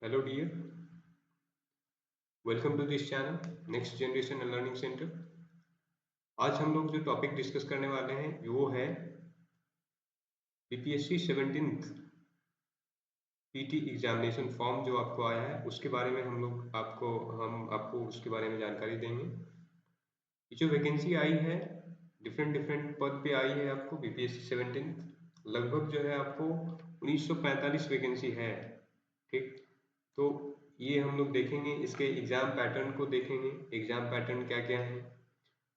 Hello dear, welcome to this channel next generation learning centre. आज हम लोग जो टॉपिक डिस्कस करने वाले हैं वो है BPSC 17th PT examination form जो आपको आया है उसके बारे में हम आपको उसके बारे में जानकारी देंगे। ये जो वैकेंसी आई है डिफरेंट पद पे आई है आपको बीपीएससी 17th लगभग जो है आपको 1945 वैकेंसी है। ठीक, तो ये हम लोग देखेंगे, इसके एग्जाम पैटर्न को देखेंगे, एग्जाम पैटर्न क्या क्या है,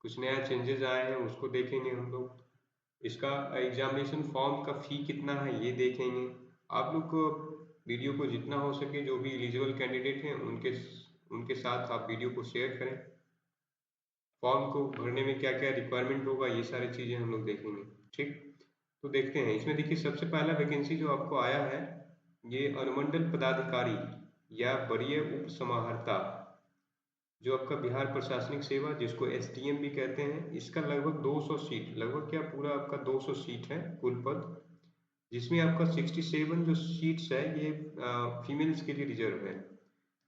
कुछ नया चेंजेस आए हैं उसको देखेंगे हम लोग। इसका एग्जामिनेशन फॉर्म का फी कितना है ये देखेंगे। आप लोग को वीडियो को जितना हो सके जो भी एलिजिबल कैंडिडेट हैं उनके साथ आप वीडियो को शेयर करें। फॉर्म को भरने में क्या क्या रिक्वायरमेंट होगा ये सारी चीज़ें हम लोग देखेंगे। ठीक, तो देखते हैं। इसमें देखिए सबसे पहला वैकेंसी जो आपको आया है ये अनुमंडल पदाधिकारी या वरीय उप समाहर्ता जो आपका बिहार प्रशासनिक सेवा जिसको एसडीएम भी कहते हैं, इसका लगभग 200 सीट, लगभग क्या पूरा आपका 200 सीट है कुल पद, जिसमें आपका 67 जो सीट्स है ये फीमेल्स के लिए रिजर्व है।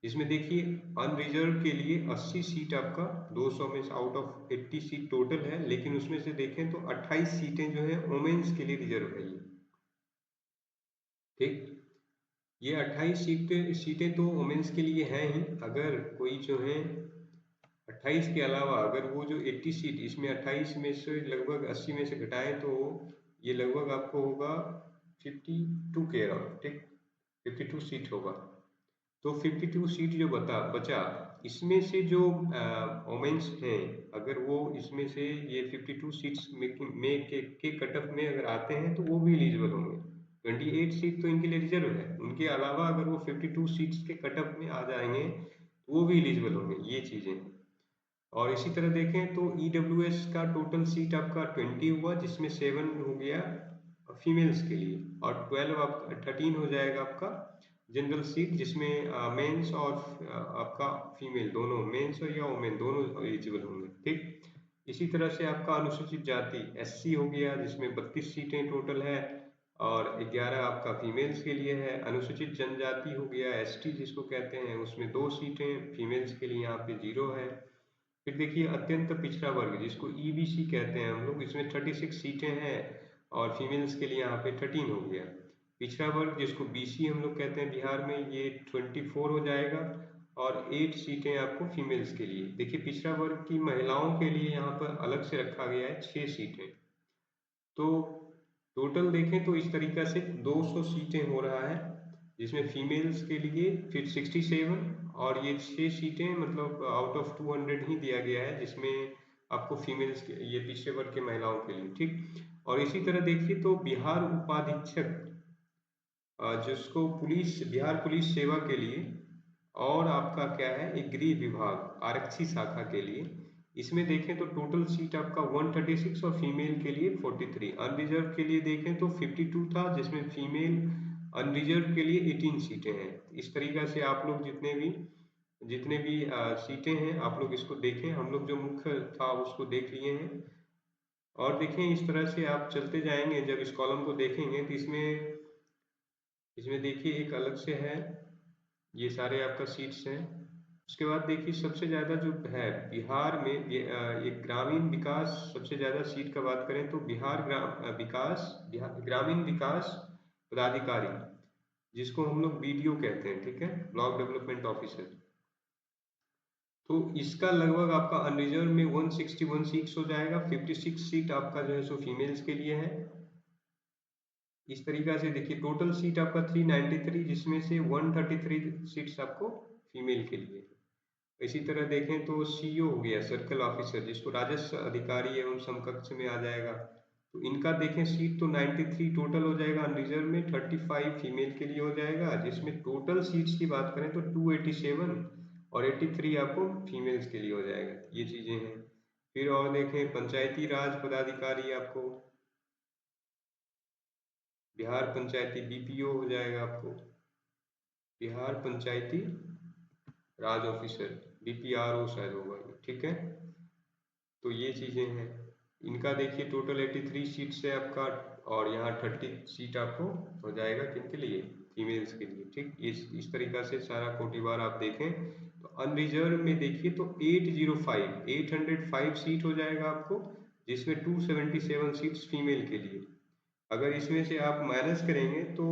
इसमें देखिए अनरिजर्व के लिए 80 सीट आपका 200 में से आउट ऑफ 80 सीट टोटल है, लेकिन उसमें से देखें तो 28 सीटें जो है वोमेन्स के लिए रिजर्व है ये। ठीक, ये 28 सीटें तो वोमेन्स के लिए हैं ही। अगर कोई जो है 28 के अलावा अगर वो जो 80 सीट इसमें 28 में से लगभग 80 में से घटाएं तो ये लगभग आपको होगा 52 के अराउंड। ठीक, 52 सीट होगा। तो 52 सीट जो बचा इसमें से जो वोमेन्स हैं, अगर वो इसमें से ये 52 सीट्स के कट ऑफ में अगर आते हैं तो वो भी एलिजिबल होंगे। 28 सीट तो इनके लिए रिजर्व है, उनके अलावा अगर वो 52 सीट्स के कट ऑफ में आ जाएंगे तो वो भी एलिजिबल होंगे, ये चीज़ें। और इसी तरह देखें तो ईडब्ल्यूएस का टोटल सीट आपका 20 हुआ, जिसमें 7 हो गया फीमेल्स के लिए और 12 आपका 13 हो जाएगा आपका जनरल सीट, जिसमें मेंस और आपका फीमेल दोनों, मेंस या वोमेन दोनों एलिजिबल होंगे। ठीक, इसी तरह से आपका अनुसूचित जाति एससी हो गया, जिसमें 32 सीटें टोटल है और 11 आपका फीमेल्स के लिए है। अनुसूचित जनजाति हो गया एसटी जिसको कहते हैं, उसमें 2 सीटें फीमेल्स के लिए यहाँ पे 0 है। फिर देखिए अत्यंत पिछड़ा वर्ग जिसको ईबीसी कहते हैं हम लोग, इसमें 36 सीटें हैं और फीमेल्स के लिए यहाँ पे 13 हो गया। पिछड़ा वर्ग जिसको बीसी हम लोग कहते हैं बिहार में, ये 24 हो जाएगा और 8 सीटें आपको फीमेल्स के लिए। देखिए पिछड़ा वर्ग की महिलाओं के लिए यहाँ पर अलग से रखा गया है 6 सीटें। तो टोटल देखें तो इस तरीका से 200 सीटें हो रहा है, जिसमें फीमेल्स के लिए फिर 67 और ये 6 सीटें मतलब आउट ऑफ 200 ही दिया गया है, जिसमें आपको फीमेल्स के ये पिछड़े वर्ग के महिलाओं के लिए। ठीक, और इसी तरह देखिए तो बिहार उपाधीक्षक जिसको बिहार पुलिस सेवा के लिए और आपका क्या है एक गृह विभाग आरक्षी शाखा के लिए, इसमें देखें तो टोटल सीट आपका 136 और फीमेल के लिए 43। अनरिजर्व के लिए देखें तो 52 था, जिसमें फीमेल अनरिजर्व के लिए 18 सीटें हैं। इस तरीका से आप लोग जितने भी सीटें हैं आप लोग इसको देखें, हम लोग जो मुख्य था उसको देख लिए हैं। और देखें इस तरह से आप चलते जाएंगे, जब इस कॉलम को देखेंगे तो इसमें इसमें देखिए एक अलग से है, ये सारे आपका सीट्स हैं। उसके बाद देखिए सबसे ज़्यादा जो है बिहार में ये ग्रामीण विकास, सबसे ज़्यादा सीट का बात करें तो बिहार ग्रामीण विकास पदाधिकारी जिसको हम लोग बीडीओ कहते हैं, ठीक है, ब्लॉक डेवलपमेंट ऑफिसर। तो इसका लगभग आपका अनरिजर्व में 161 सीट्स हो जाएगा। 56 सीट आपका जो है सो फीमेल्स के लिए है। इस तरीका से देखिए टोटल सीट आपका 393, जिसमें से 133 सीट्स आपको फीमेल के लिए। इसी तरह देखें तो सीईओ हो गया सर्कल ऑफिसर, जिसको राजस्व अधिकारी एवं समकक्ष में आ जाएगा। तो इनका देखें सीट तो 93 टोटल हो जाएगा, अनरिजर्व में 35 फीमेल के लिए हो जाएगा, जिसमें टोटल सीट्स की बात करें तो 287 और 83 आपको फीमेल्स के लिए हो जाएगा। ये चीजें हैं। फिर और देखें पंचायती राज पदाधिकारी, आपको बिहार पंचायती बीपीओ हो जाएगा, आपको बिहार पंचायती राज ऑफिसर बीपीआरओ शायद होगा ये, ठीक है। तो ये चीजें हैं। इनका देखिए टोटल 83 सीट्स है आपका और यहाँ 30 सीट आपको हो जाएगा किनके लिए, फीमेल्स के लिए, ठीक। इस तरीका से सारा कोटिवार आप देखें तो अनरिजर्व में देखिए तो 805 सीट हो जाएगा आपको, जिसमें 277 सीट्स फीमेल के लिए। अगर इसमें से आप माइनस करेंगे तो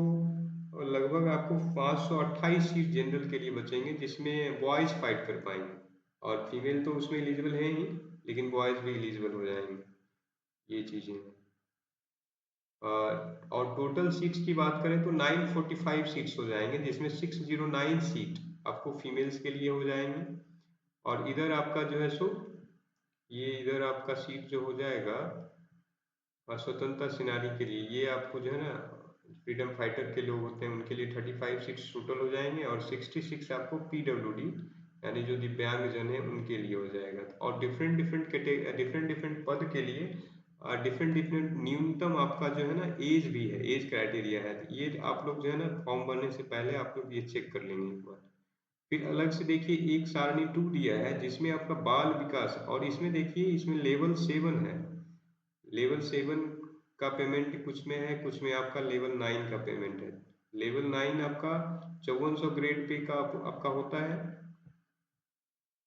लगभग आपको 528 सीट जनरल के लिए बचेंगे, जिसमें बॉयज फाइट कर पाएंगे, और फीमेल तो उसमें एलिजिबल है ही, लेकिन बॉयज भी एलिजिबल हो जाएंगे। ये चीजें हैं। और टोटल सीट्स की बात करें तो 945 सीट्स हो जाएंगे, जिसमें 609 सीट आपको फीमेल्स के लिए हो जाएंगे। और इधर आपका जो है सो ये इधर आपका सीट जो हो जाएगा स्वतंत्रता सेनानी के लिए, ये आपको जो है ना फ्रीडम फाइटर के लोग होते हैं उनके लिए 35 सीट्स टोटल हो जाएंगे, और 66 आपको पीडब्ल्यूडी यानी जो दिव्यांग जन है उनके लिए हो जाएगा। और डिफरेंट डिफरेंट पद के लिए डिफरेंट डिफरेंट न्यूनतम आपका जो है ना एज भी है, एज क्राइटेरिया है। तो ये आप लोग जो है ना फॉर्म भरने से पहले आप लोग ये चेक कर लेंगे एक बार। फिर अलग से देखिए एक सारणी 2 दिया है जिसमें आपका बाल विकास, और इसमें देखिए इसमें लेवल 7 है। लेवल 7 का पेमेंट कुछ में है, कुछ में आपका लेवल 9 का पेमेंट है। लेवल 9 आपका 5400 ग्रेड पे का आपका होता है,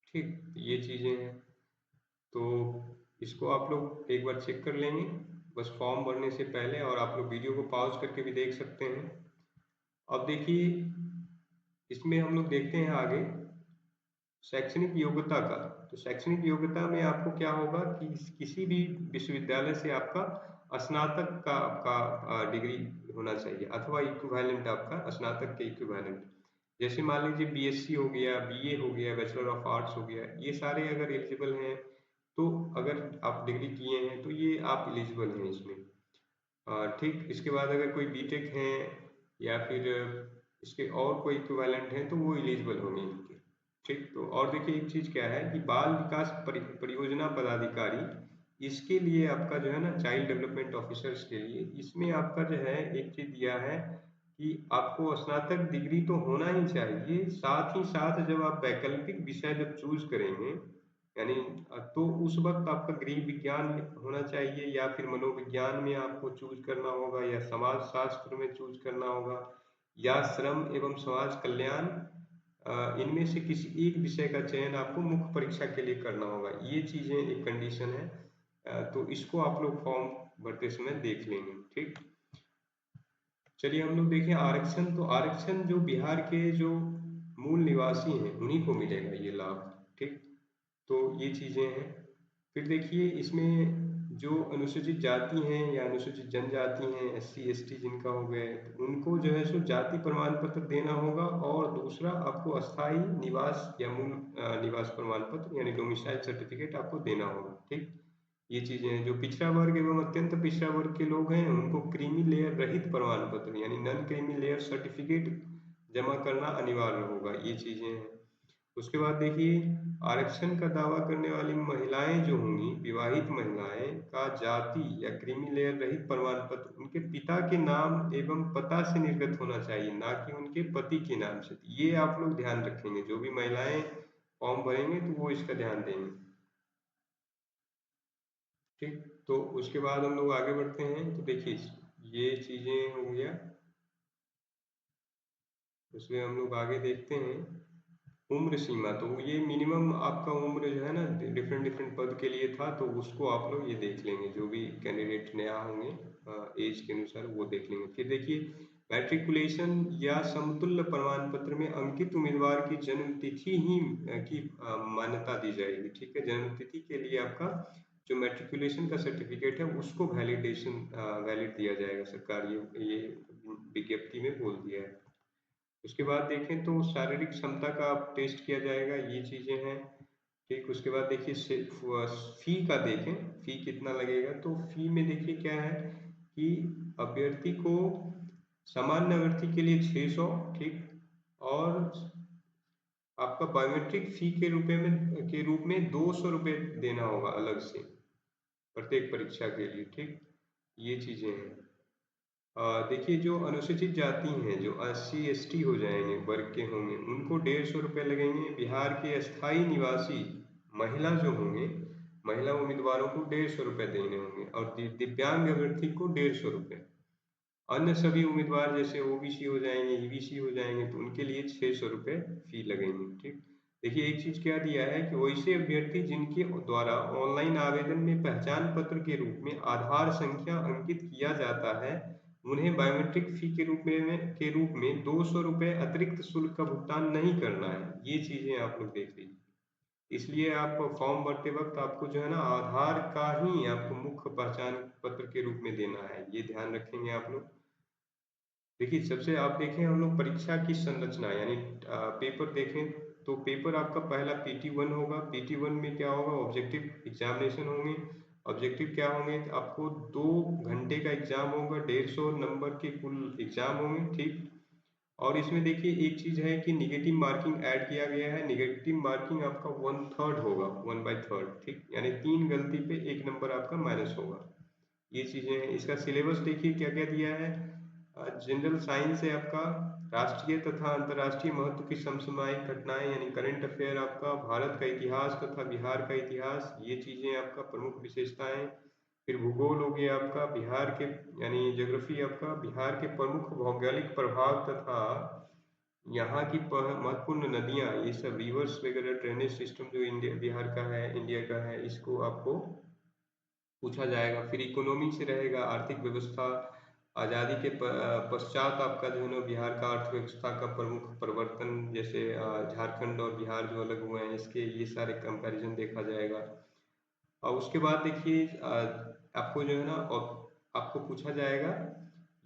ठीक। ये चीजें हैं, तो इसको आप लोग एक बार चेक कर लेंगे बस फॉर्म भरने से पहले, और आप लोग वीडियो को पॉज करके भी देख सकते हैं। अब देखिए इसमें हम लोग देखते हैं आगे शैक्षणिक योग्यता का। तो शैक्षणिक योग्यता में आपको क्या होगा कि किसी भी विश्वविद्यालय से आपका स्नातक का आपका डिग्री होना चाहिए, अथवा इक्विवेलेंट आपका स्नातक के इक्विवेलेंट। जैसे मान लीजिए बीएससी हो गया, बीए हो गया, बैचलर ऑफ आर्ट्स हो गया, ये सारे अगर एलिजिबल हैं तो अगर आप डिग्री किए हैं तो ये आप एलिजिबल हैं इसमें। ठीक। इसके बाद अगर कोई बीटेक है या फिर इसके और कोई इक्विवेलेंट है तो वो एलिजिबल होंगे इनके, ठीक। तो और देखिए एक चीज क्या है कि बाल विकास परियोजना पदाधिकारी, इसके लिए आपका जो है ना चाइल्ड डेवलपमेंट ऑफिसर्स के लिए इसमें आपका जो है एक चीज दिया है कि आपको स्नातक डिग्री तो होना ही चाहिए, साथ ही साथ जब आप वैकल्पिक विषय जब चूज करेंगे यानी तो उस वक्त आपका गृह विज्ञान होना चाहिए, या फिर मनोविज्ञान में आपको चूज करना होगा, या समाज शास्त्र में चूज करना होगा, या श्रम एवं समाज कल्याण, इनमें से किसी एक विषय का चयन आपको मुख्य परीक्षा के लिए करना होगा। ये चीजें एक कंडीशन है, तो इसको आप लोग फॉर्म भरते समय देख लेंगे, ठीक। चलिए हम लोग देखें आरक्षण। तो आरक्षण जो बिहार के जो मूल निवासी हैं उन्हीं को मिलेगा ये लाभ, ठीक। तो ये चीजें हैं। फिर देखिए इसमें जो अनुसूचित जाति हैं या अनुसूचित जनजाति हैं, एससी एसटी जिनका हो गए, उनको जो है सो जाति प्रमाण पत्र देना होगा, और दूसरा आपको अस्थाई निवास या मूल निवास प्रमाण पत्र यानी डोमिसाइल सर्टिफिकेट आपको देना होगा, ठीक। ये चीजें हैं। जो पिछड़ा वर्ग एवं अत्यंत पिछड़ा वर्ग के लोग हैं उनको क्रीमी लेयर रहित प्रमाण पत्र यानी नॉन क्रीमी लेयर सर्टिफिकेट जमा करना अनिवार्य होगा। ये चीजें हैं। उसके बाद देखिए आरक्षण का दावा करने वाली महिलाएं जो होंगी, विवाहित महिलाएं का जाति या क्रीमी लेयर रहित प्रमाण पत्र उनके पिता के नाम एवं पता से निर्गत होना चाहिए, ना कि उनके पति के नाम से। ये आप लोग ध्यान रखेंगे, जो भी महिलाएं फॉर्म भरेंगे तो वो इसका ध्यान देंगे, ठीक। तो उसके बाद हम लोग आगे बढ़ते हैं। तो देखिए ये चीजें हो गया, उसमें हम लोग आगे देखते हैं उम्र सीमा। तो ये मिनिमम आपका उम्र जो है ना डिफरेंट डिफरेंट पद के लिए था, तो उसको आप लोग ये देख लेंगे, जो भी कैंडिडेट नया होंगे एज के अनुसार वो देख लेंगे। फिर देखिए मैट्रिकुलेशन या समतुल्य प्रमाण पत्र में अंकित उम्मीदवार की जन्म तिथि ही की मान्यता दी जाएगी, ठीक है। जन्म तिथि के लिए आपका जो मैट्रिकुलेशन का सर्टिफिकेट है उसको वैलिड दिया जाएगा, सरकार ये विज्ञप्ति में बोल दिया है। उसके बाद देखें तो शारीरिक क्षमता का टेस्ट किया जाएगा, ये चीजें हैं, ठीक। उसके बाद देखिए फी का देखें, फी कितना लगेगा। तो फी में देखिए क्या है कि अभ्यर्थी को सामान्य अभ्यर्थी के लिए 600, ठीक। और आपका बायोमेट्रिक फी के रूप में 200 रुपये देना होगा अलग से प्रत्येक परीक्षा के लिए, ठीक। ये चीजें हैं। देखिए जो अनुसूचित जाति हैं, जो एससी एसटी हो जाएंगे, वर्ग के होंगे, उनको 150 रुपये लगेंगे। बिहार के अस्थाई निवासी महिला जो होंगे, महिला उम्मीदवारों को 150 रुपये देने होंगे, और दिव्यांग अभ्यर्थी को 150 रुपये। अन्य सभी उम्मीदवार जैसे ओबीसी हो जाएंगे, ईबीसी हो जाएंगे, तो उनके लिए 600 रुपये फी लगेंगे। ठीक, देखिए एक चीज क्या दिया है कि वैसे अभ्यर्थी जिनके द्वारा ऑनलाइन आवेदन में पहचान पत्र के रूप में आधार संख्या अंकित किया जाता है, उन्हें बायोमेट्रिक फी के रूप में 200 रुपये अतिरिक्त शुल्क का भुगतान नहीं करना है। ये चीजें आप लोग देख लीजिए। इसलिए आप फॉर्म भरते वक्त आपको जो है ना आधार का ही आपको मुख्य पहचान पत्र के रूप में देना है, ये ध्यान रखेंगे आप लोग। देखिए सबसे आप देखें हम लोग परीक्षा की संरचना यानी पेपर देखें, तो पेपर आपका पहला PT1 होगा। PT1 में क्या होगा, ऑब्जेक्टिव एग्जामिनेशन होंगे। ऑब्जेक्टिव क्या होंगे, तो आपको 2 घंटे का एग्जाम होगा, 150 नंबर के कुल एग्जाम होंगे। ठीक, और इसमें देखिए एक चीज है कि निगेटिव मार्किंग ऐड किया गया है। निगेटिव मार्किंग आपका 1/3 होगा, 1/3। ठीक, यानी 3 गलती पे 1 नंबर आपका माइनस होगा। ये चीजें हैं। इसका सिलेबस देखिए क्या क्या दिया है। जनरल साइंस है आपका, राष्ट्रीय तथा अंतर्राष्ट्रीय महत्व की समसामयिक घटनाएं यानी करंट अफेयर, आपका भारत का इतिहास तथा बिहार का इतिहास, ये चीजें आपका प्रमुख विशेषताएं। फिर भूगोल हो गया आपका, बिहार के यानी ज्योग्राफी आपका, बिहार के प्रमुख भौगोलिक प्रभाव तथा यहाँ की महत्वपूर्ण नदियाँ, ये सब रिवर्स वगैरह ड्रेनेज सिस्टम जो इंडिया बिहार का है, इंडिया का है, इसको आपको पूछा जाएगा। फिर इकोनॉमी से रहेगा, आर्थिक व्यवस्था, आज़ादी के पश्चात आपका जो है ना बिहार का अर्थव्यवस्था का प्रमुख परिवर्तन, जैसे झारखंड और बिहार जो अलग हुए हैं इसके, ये सारे कंपैरिजन देखा जाएगा। और उसके बाद देखिए आपको जो है ना और आपको पूछा जाएगा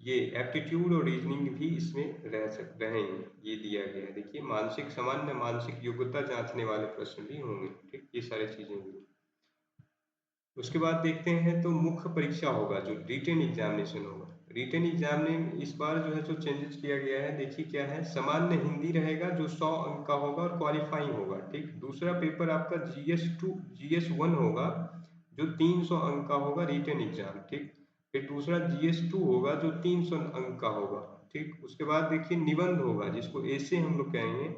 ये एप्टीट्यूड और रीजनिंग भी इसमें रहेंगे, ये दिया गया है। देखिए मानसिक सामान्य मानसिक योग्यता जांचने वाले प्रश्न भी होंगे। ठीक, ये सारी चीजें होंगी। उसके बाद देखते हैं तो मुख्य परीक्षा होगा जो रिटेन एग्जामिनेशन होगा। रिटेन एग्जाम में इस बार जो है जो चेंजेस किया गया है, देखिए क्या है, सामान्य हिंदी रहेगा जो 100 अंक का होगा और क्वालिफाइंग होगा। ठीक, दूसरा पेपर आपका GS1 होगा जो 300 अंक का होगा, रिटेन एग्जाम। ठीक, फिर दूसरा GS2 होगा जो 300 अंक का होगा। ठीक, उसके बाद देखिए निबंध होगा जिसको ऐसे हम लोग कहेंगे,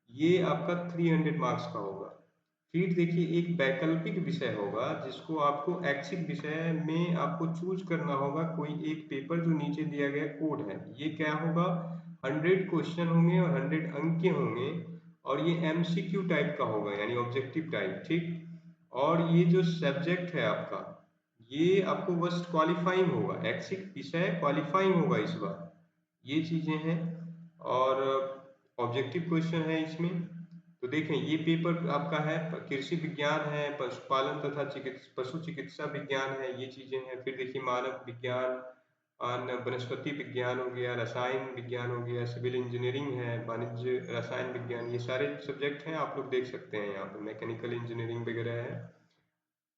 ये आपका 300 मार्क्स का होगा। फिर देखिए एक वैकल्पिक विषय होगा जिसको आपको ऐच्छिक विषय में आपको चूज करना होगा कोई एक पेपर, जो नीचे दिया गया कोड है। ये क्या होगा, 100 क्वेश्चन होंगे और 100 अंक के होंगे, और ये MCQ टाइप का होगा यानी ऑब्जेक्टिव टाइप। ठीक, और ये जो सब्जेक्ट है आपका, ये आपको बस क्वालिफाइंग होगा, ऐच्छिक विषय क्वालिफाइंग होगा इस बार। ये चीजें हैं। और ऑब्जेक्टिव क्वेश्चन है इसमें। तो देखें ये पेपर आपका है, कृषि विज्ञान है, पशुपालन तथा पशु चिकित्सा विज्ञान है, ये चीजें हैं। फिर देखिए मानव विज्ञान, वनस्पति विज्ञान हो गया, रसायन विज्ञान हो गया, सिविल इंजीनियरिंग है, वाणिज्य रसायन विज्ञान, ये सारे सब्जेक्ट हैं, आप लोग देख सकते हैं यहाँ पे, मैकेनिकल इंजीनियरिंग वगैरह है।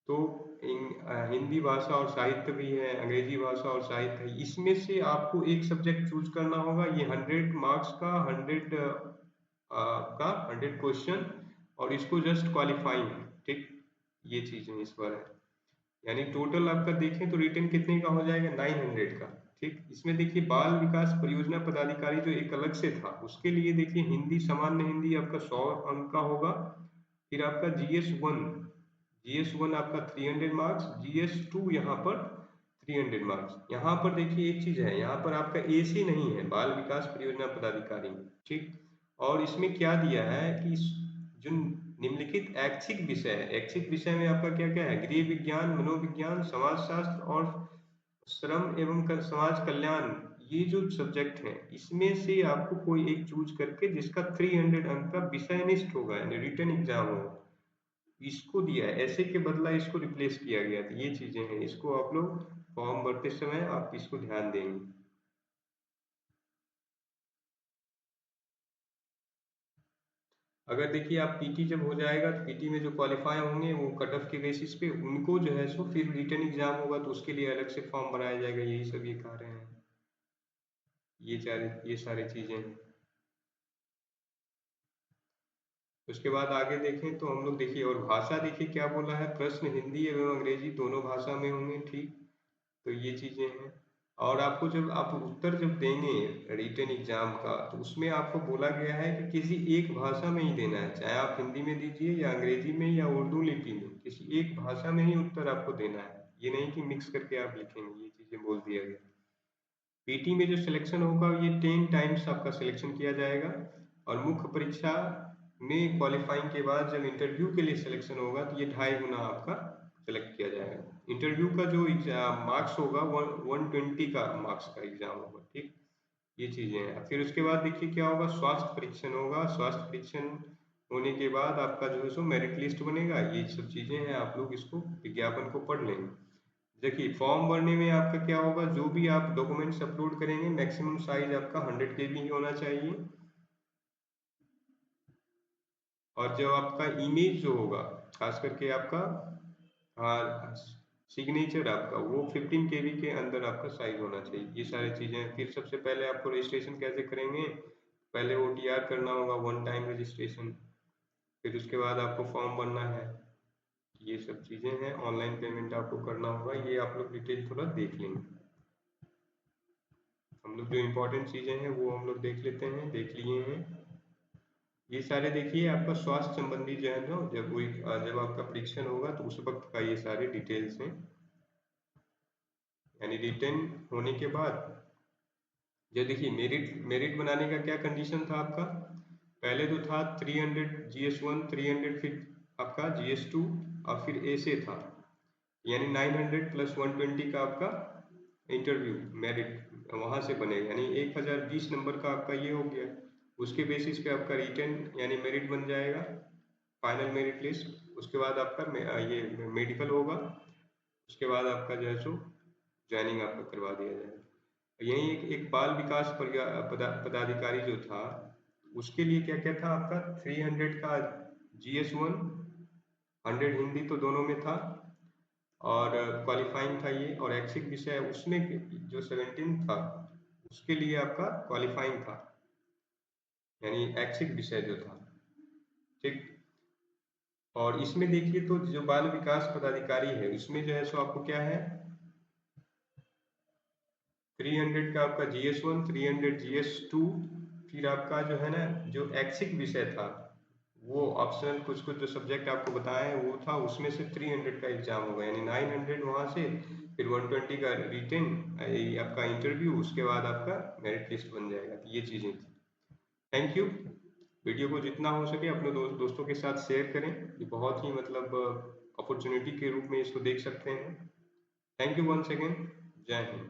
तो हिंदी भाषा और साहित्य भी है, अंग्रेजी भाषा और साहित्य है। इसमें से आपको एक सब्जेक्ट चूज करना होगा। ये 100 मार्क्स का, 100 क्वेश्चन, और इसको जस्ट क्वालिफाइंग है। ठीक, ये चीजें इस बार है। यानी टोटल आपका देखें तो रिटर्न कितने का हो जाएगा, 900 का। ठीक, इसमें देखिए बाल विकास परियोजना पदाधिकारी जो एक अलग से था, उसके लिए देखिए हिंदी, सामान्य हिंदी आपका 100 अंक का होगा। फिर आपका GS1 आपका 300 मार्क्स, GS2 यहाँ पर 300 मार्क्स। यहाँ पर देखिए एक चीज है, यहाँ पर आपका AC नहीं है, बाल विकास परियोजना पदाधिकारी। ठीक, और इसमें क्या दिया है कि जो निम्नलिखित ऐच्छिक विषय है, ऐच्छिक विषय में आपका क्या क्या है, गृह विज्ञान, मनोविज्ञान, समाजशास्त्र और श्रम एवं समाज कल्याण, ये जो सब्जेक्ट हैं इसमें से आपको कोई एक चूज करके जिसका 300 अंक का विषय निष्ठ होगा यानी रिटन एग्जाम होगा, इसको दिया है। ऐसे के बदला इसको रिप्लेस किया गया था। ये चीजें हैं, इसको आप लोग फॉर्म भरते समय आप इसको ध्यान देंगे। अगर देखिए आप PT जब हो जाएगा तो PT में जो क्वालिफाई होंगे वो कट ऑफ के बेसिस पे उनको जो है सो फिर रिटर्न एग्जाम होगा तो उसके लिए अलग से फॉर्म भराया जाएगा, यही सब ये कह रहे हैं। ये सारी चीजें हैं। उसके बाद आगे देखें तो हम लोग देखिए, और भाषा देखिए क्या बोला है, प्रश्न हिंदी एवं अंग्रेजी दोनों भाषा में होंगे। ठीक, तो ये चीजें हैं। और आपको जब आप उत्तर जब देंगे रिटन एग्जाम का, तो उसमें आपको बोला गया है कि किसी एक भाषा में ही देना है, चाहे आप हिंदी में दीजिए या अंग्रेजी में या उर्दू लिपि में, किसी एक भाषा में ही उत्तर आपको देना है। ये नहीं कि मिक्स करके आप लिखेंगे, ये चीजें बोल दिया गया। पीटी में जो सिलेक्शन होगा ये 10 टाइम्स आपका सिलेक्शन किया जाएगा, और मुख्य परीक्षा में क्वालिफाइंग के बाद जब इंटरव्यू के लिए सिलेक्शन होगा तो ये 2.5 गुना आपका सेलेक्ट किया जाएगा। इंटरव्यू का जो एग्जाम मार्क्स होगा 120 का मार्क्स का एग्जाम होगा, ठीक। ये चीजें हैं। फिर उसके बाद देखिए क्या होगा, स्वास्थ्य परीक्षण होगा। स्वास्थ्य परीक्षण होने के बाद आपका जो है सो मेरिट लिस्ट बनेगा। ये सब चीजें हैं, आप लोग इसको विज्ञापन को पढ़ लेंगे। देखिए फॉर्म भरने में आपका क्या होगा, जो भी आप डॉक्यूमेंट्स अपलोड करेंगे मैक्सिमम साइज आपका 100 KB ही होना चाहिए, और जो आपका इमेज जो होगा खास करके आपका, हाँ, सिग्नेचर आपका वो 15 KB के अंदर आपका साइज होना चाहिए। ये सारी चीजें। फिर सबसे पहले आपको रजिस्ट्रेशन कैसे करेंगे, पहले OTR करना होगा, वन टाइम रजिस्ट्रेशन। फिर उसके बाद आपको फॉर्म भरना है। ये सब चीजें हैं, ऑनलाइन पेमेंट आपको करना होगा। ये आप लोग डिटेल थोड़ा देख लेंगे। हम लोग जो इम्पोर्टेंट चीजें हैं वो हम लोग देख लेते हैं, देख लिए हैं। ये सारे देखिए आपका स्वास्थ्य संबंधी जो है ना, जब आपका परीक्षण होगा तो उस वक्त का ये सारे डिटेल्स हैं। यानी रिटर्न होने के बाद जो देखिए मेरिट मेरिट बनाने का क्या कंडीशन था आपका, पहले तो था 300 GS1, 300 फिर आपका GS2, और फिर ए से था, यानी 900 प्लस 120 का आपका इंटरव्यू मेरिट वहां से बनेगा, यानी 1020 नंबर का आपका ये हो गया। उसके बेसिस पे आपका रिटर्न यानी मेरिट बन जाएगा, फाइनल मेरिट लिस्ट। उसके बाद आपका ये मेडिकल होगा। उसके बाद आपका जो है सो ज्वाइनिंग आपका करवा दिया जाएगा। यही एक बाल विकास पदाधिकारी जो था, उसके लिए क्या क्या था आपका, 300 का GS1, 100 हिंदी तो दोनों में था, और क्वालिफाइंग था ये, और ऐच्छिक विषय उसमें जो 17 था उसके लिए आपका क्वालिफाइंग था, यानी ऐच्छिक विषय जो था, ठीक। और इसमें देखिए तो जो बाल विकास पदाधिकारी है उसमें जो है सो आपको क्या है, 300 का आपका GS1, 300 GS2, फिर आपका जो है ना जो ऐच्छिक विषय था वो ऑप्शनल कुछ कुछ जो सब्जेक्ट आपको बताए हैं वो था, उसमें से 300 का एग्जाम होगा, यानी 900 वहां से, फिर 120 का रिटन आपका इंटरव्यू, उसके बाद आपका मेरिट लिस्ट बन जाएगा। तो ये चीजें थी। Thank you. वीडियो को जितना हो सके अपने दोस्तों के साथ शेयर करें। ये बहुत ही मतलब अपॉर्चुनिटी के रूप में इसको देख सकते हैं। Thank you once again. जय हिंद।